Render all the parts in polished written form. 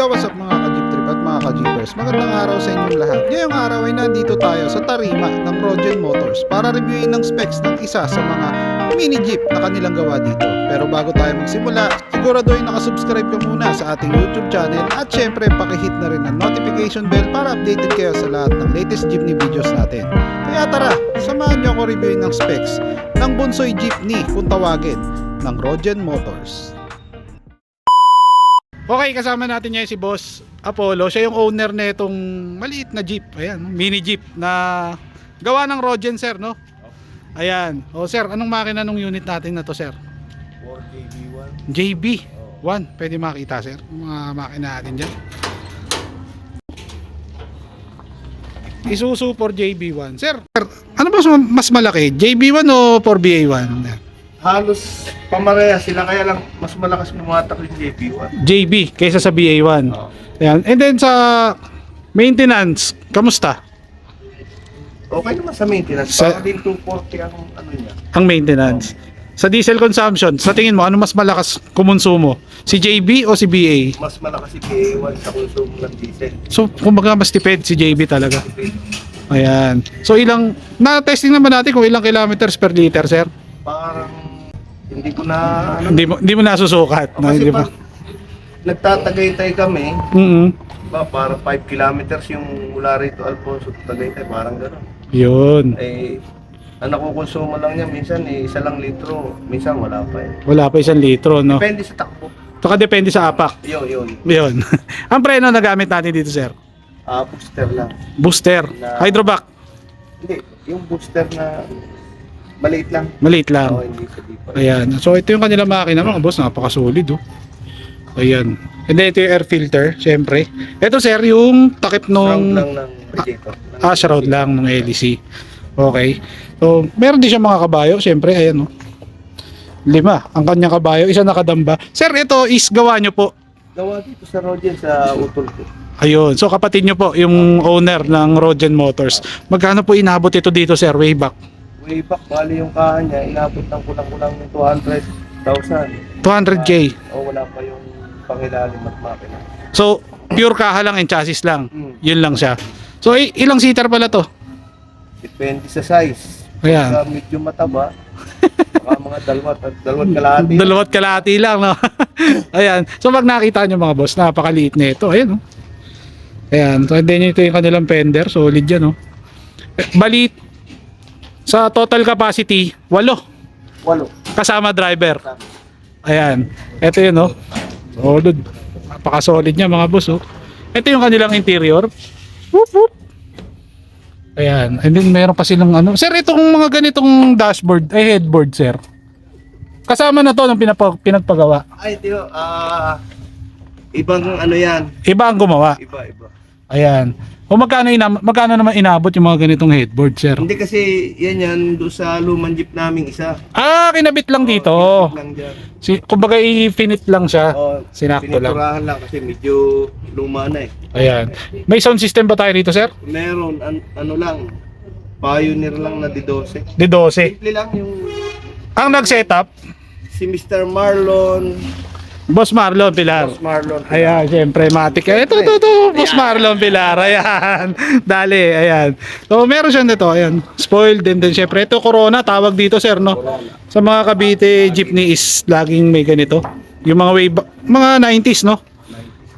Yo, what's up mga ka-jeep trip at mga ka-jeepers? Magandang araw sa inyong lahat. Ngayong araw ay nandito tayo sa Tarima ng Rogen Motors para reviewin ng specs ng isa sa mga mini jeep na kanilang gawa dito. Pero bago tayo magsimula, siguraduhin nakasubscribe ka muna sa ating YouTube channel at syempre pakihit na rin ang notification bell para updated kayo sa lahat ng latest jeepney videos natin. Kaya tara, samahan nyo ako reviewin ng specs ng Bonsoy Jeepney kung tawagin ng Rogen Motors. Okay, kasama natin ngayon si Boss Apollo. Siya yung owner na itong maliit na jeep. Ayan, mini jeep na gawa ng Rogen, sir, no? Ayan. O, sir, anong makina nung unit natin na to, sir? For JB1. JB1. Pwede makita, sir, yung mga makina natin dyan. Isuzu for JB1. Sir, ano ba mas malaki? JB1 o 4BA1? Halos pamareha sila, kaya lang mas malakas bumatak yung JB1. JB kaysa sa BA1. Ayan. And then sa maintenance, kamusta? Okay naman sa maintenance. Parang din 240 ang ano niya. Ang maintenance. Sa diesel consumption, sa tingin mo, ano mas malakas kumonsumo? Si JB o si BA? Mas malakas si BA1 sa konsumo ng diesel. So, kumbaga mas tipid si JB talaga. Ayan. So, na-testing naman natin kung ilang kilometers per liter, sir? Parang hindi ko na ano, Hindi mo nasusukat. No? kasi Hindi mo. pag nagtatagaytay kami, parang 5 kilometers yung mula rito Alfonso to Tagaytay, parang gano'n. Yun. Eh, ang nakukonsumo lang niya minsan isa lang litro, minsan wala pa eh. Wala pa 1 litro, no? Depende sa takbo. Saka depende sa apak. Yun. Yun. Ang preno na gamit natin dito, sir? Booster lang. Booster. Hydrovac. Hindi, yung booster na maliit lang. Maliit lang. Oo, hindi sa deeper. Ayan. So ito yung kanilang makina mga boss, napaka-solid oh. Ayan. And then ito yung air filter, syempre. Ito sir, yung takip Shroud nung lang ng radiator. shroud lang ng LEC. Okay. So meron din siya mga kabayo, syempre, ayan oh. 5 ang kanyang kabayo, isa nakadamba. Sir, ito is gawa nyo po. Gawa dito sa Rogen sa Utol ko. Ayun. So kapatid nyo po, yung owner ng Rogen Motors. Magkano po inabot ito dito sir, way back? Way back, bali yung kahan niya, inabot ng kulang-kulang ng 200,000. 200k. Wala pa yung pangilalim at makina. So pure kaha lang and chassis lang. Hmm. Yun lang siya. So ilang seater pala to? Depende sa size. Ayan. Sa medyo mataba, baka mga dalawat kalahati. Dalawat kalahati lang, no? Ayan. So pag nakita nyo mga boss, napakaliit na ito. Ayan, no? Ayan. So then ito yung kanilang fender. Solid yan, no? Balit. Sa total capacity, 8. 8. Kasama driver. Ayan. Ito yun, no? Solid. Napaka-solid niya mga boss, oh. Ito yung kanilang interior. Whoop, whoop. Ayan. And then meron pa silang ano. Sir, itong mga ganitong dashboard, headboard, sir. Kasama na to ng pinagpagawa. Ay, tiyo, ibang ano yan. Iba ang gumawa. Iba. Ayan. O magkano naman inabot yung mga ganitong headboard, sir? Hindi kasi yan doon sa lumang jeep naming isa. Kinabit lang dito. Kinabit lang dyan. Kumbaga i-finit lang siya. Sinakto lang. Piniturahan lang kasi medyo luma na eh. Ayan. May sound system ba tayo dito, sir? Meron, ano lang, Pioneer lang na D12. D12. Simple lang yung Ang nag-setup, si Mr. Marlon. Boss Marlon Pilar. Boss Marlon. Ayan, syempre, matik. Ito, Boss Marlon Pilar. Ayan. Dali, ayan. So, meron siya nito, ayan. Spoiled din syempre. Ito, Corona, tawag dito, sir, no? Sa mga Cavite jeepney is laging may ganito. Yung mga 90s, no?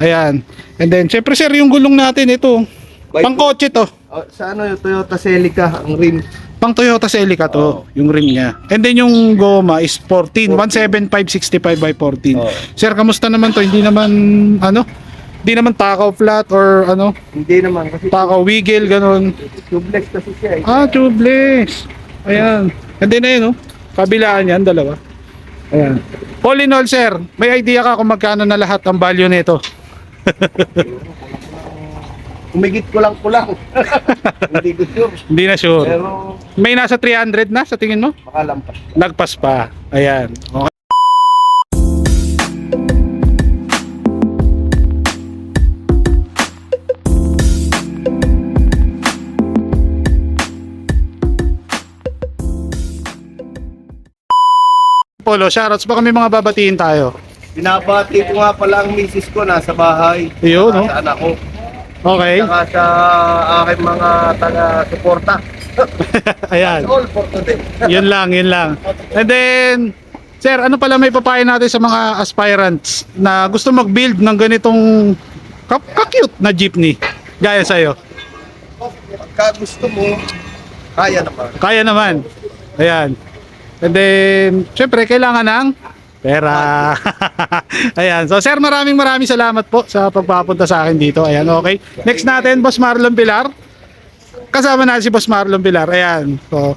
Ayan. And then, syempre, sir, yung gulong natin, ito. Pangkotse to. Sa ano yung Toyota Celica, ang rim. Pang Toyota Celica to, yung rim niya. And then yung goma is 14, 175/65 by 14. Sir, kamusta naman to? Hindi naman takaw flat or ano? Hindi naman kasi Takaw wiggle ganun. tubeless kasi siya eh. Tubeless. Ayan. And then ayun, kabilaan yan, dalawa. Ayan. All in all, sir, may idea ka kung magkano na lahat ang value nito? Umigit kulang-kulang. Hindi ko sure. Hindi na sure. Pero May nasa 300 na sa tingin mo? makalampas. Lagpas pa. Ayan. Okay. Polo, shoutouts. Baka may mga babatiin tayo. Binabati ko nga pala ang misis ko nasa bahay. Yun, no? Sa anak ko. Okay. Saka sa aking mga taga-suporta. Ayan. All for today. Yun lang. And then, sir, ano pala may papayo natin sa mga aspirants na gusto mag-build ng ganitong ka-cute na jeepney? Gaya sa'yo. Pagka gusto mo, kaya naman. Kaya naman. Ayan. And then, syempre, kailangan ng pera. Ayan. So, sir, maraming salamat po sa pagpapunta sa akin dito. Ayan, okay. Next natin, Boss Marlon Pilar. Kasama natin si Boss Marlon Pilar. Ayan. So,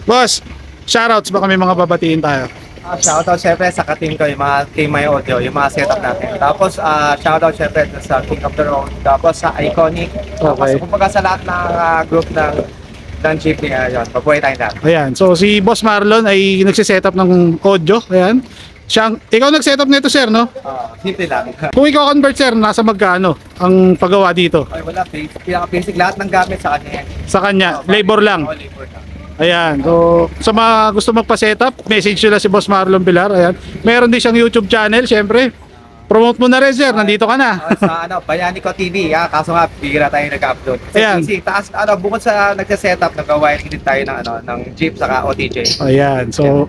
Boss, shoutouts, baka may mga babatiin tayo. Shoutout syempre sa ka-team ko, yung mga team My Audio, yung mga setup natin. Tapos shoutout syempre sa King of the Road, tapos sa Iconic, tapos Okay. kumbaga sa lahat ng group ng jeepney, yun, mabuhay tayong lahat. Ayan. So, si Boss Marlon ay nagsisetup ng audio. Ayan. Ikaw nag-setup nito, sir, no? Simple lang. Kung ikaw convert, sir, nasa magkano ang paggawa dito? Ay, wala, pinaka-basic lahat ng gamit sa kanya yan. Sa kanya, labor lang. Oo, labor lang. Ayan. So, sa mga gusto magpa-setup, message nyo lang si Boss Marlon Pilar. Ayan. Meron din siyang YouTube channel, syempre. Promote mo na rin, sir. Nandito ka na. Sa Bayani Ko TV, kaso nga, bigla tayo nag-upload. Ayan. Kasi taas, bukod sa nagsa-setup, nag-wiring din tayo ng jeep saka OTJ. Ayan. So,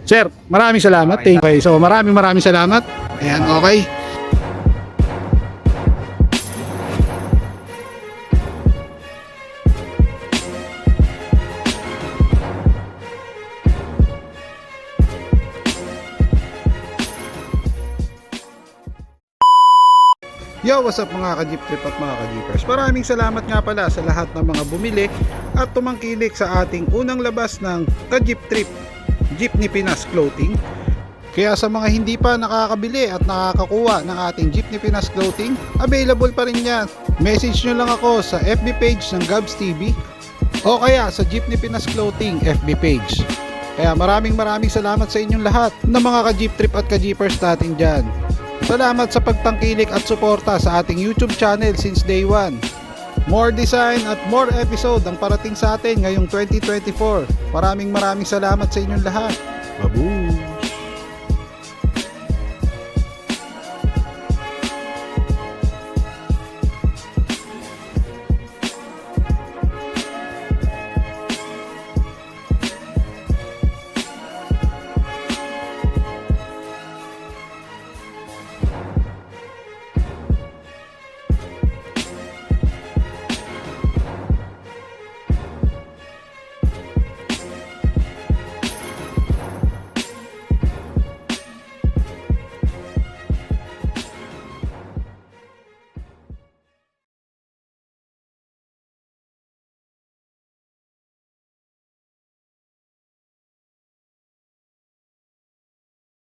sir, maraming salamat. Thank you. So, maraming salamat. Ayan, okay. Yo, what's up mga ka-jeep trip at mga ka-jeepers? Maraming salamat nga pala sa lahat ng mga bumili at tumangkilik sa ating unang labas ng ka-jeep trip Jeepney Pinas Clothing. Kaya sa mga hindi pa nakakabili at nakakakuha ng ating Jeepney Pinas Clothing, available pa rin yan. Message nyo lang ako sa FB page ng Gabs TV o kaya sa Jeepney Pinas Clothing FB page. Kaya maraming salamat sa inyong lahat ng mga ka-jeep trip at ka-jeepers natin dyan. Salamat sa pagtangkilik at suporta sa ating YouTube channel since day 1. More design at more episode ang parating sa atin ngayong 2024. Maraming salamat sa inyong lahat. Babu!